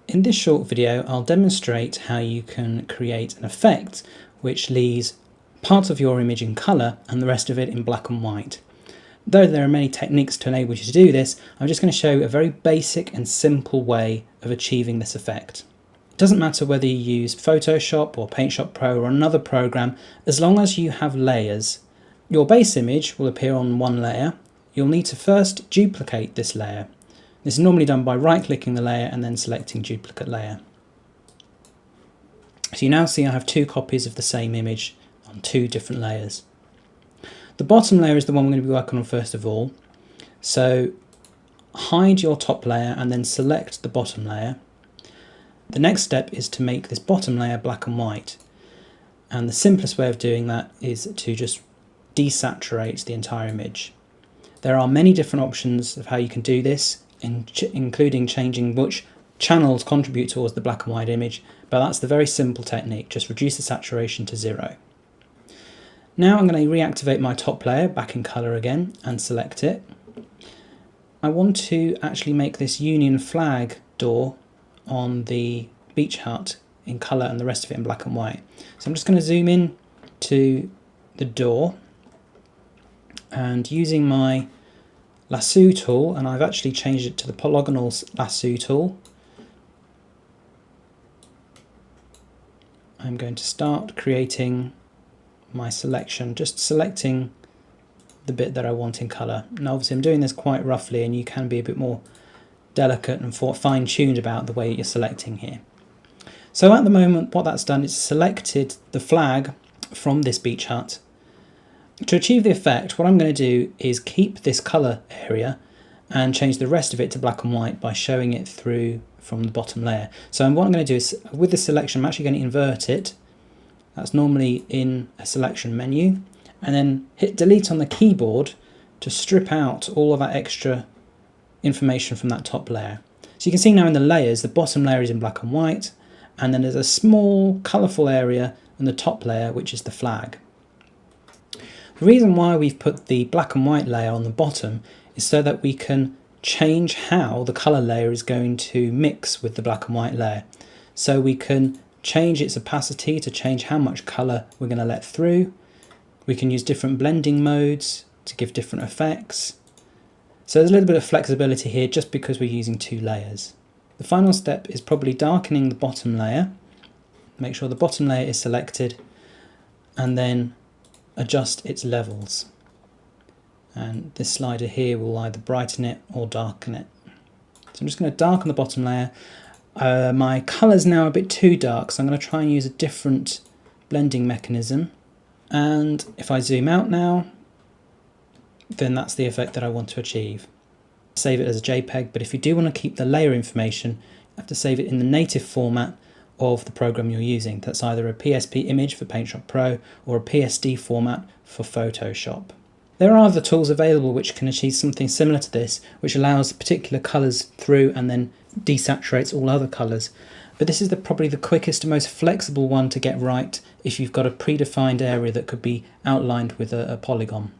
In this short video, I'll demonstrate how you can create an effect which leaves part of your image in colour and the rest of it in black and white. Though there are many techniques to enable you to do this, I'm just going to show a very basic and simple way of achieving this effect. It doesn't matter whether you use Photoshop or PaintShop Pro or another program, as long as you have layers. Your base image will appear on one layer. You'll need to first duplicate this layer. This is normally done by right-clicking the layer and then selecting duplicate layer. So you now see I have two copies of the same image on two different layers. The bottom layer is the one we're going to be working on first of all. So hide your top layer and then select the bottom layer. The next step is to make this bottom layer black and white. And the simplest way of doing that is to just desaturate the entire image. There are many different options of how you can do this, including changing which channels contribute towards the black and white image, but that's the very simple technique. Just reduce the saturation to 0. Now I'm going to reactivate my top layer back in colour again and select it. I want to actually make this Union flag door on the beach hut in colour and the rest of it in black and white. So I'm just going to zoom in to the door and using my lasso tool, and I've actually changed it to the polygonal lasso tool, I'm going to start creating my selection, just selecting the bit that I want in colour. Now obviously I'm doing this quite roughly and you can be a bit more delicate and fine-tuned about the way you're selecting here. So at the moment what that's done is selected the flag from this beach hut. To achieve the effect, what I'm going to do is keep this colour area and change the rest of it to black and white by showing it through from the bottom layer. So what I'm going to do is, with this selection, I'm actually going to invert it. That's normally in a selection menu, and then hit delete on the keyboard to strip out all of that extra information from that top layer. So you can see now in the layers, the bottom layer is in black and white, and then there's a small colourful area in the top layer, which is the flag. The reason why we've put the black and white layer on the bottom is so that we can change how the colour layer is going to mix with the black and white layer. So we can change its opacity to change how much colour we're going to let through. We can use different blending modes to give different effects. So there's a little bit of flexibility here just because we're using two layers. The final step is probably darkening the bottom layer. Make sure the bottom layer is selected and then adjust its levels, and this slider here will either brighten it or darken it. So I'm just going to darken the bottom layer. My colour is now a bit too dark, so I'm going to try and use a different blending mechanism, and if I zoom out now, then that's the effect that I want to achieve. Save it as a JPEG, but if you do want to keep the layer information, you have to save it in the native format of the program you're using. That's either a PSP image for PaintShop Pro or a PSD format for Photoshop. There are other tools available which can achieve something similar to this, which allows particular colours through and then desaturates all other colours. But this is probably the quickest and most flexible one to get right if you've got a predefined area that could be outlined with a polygon.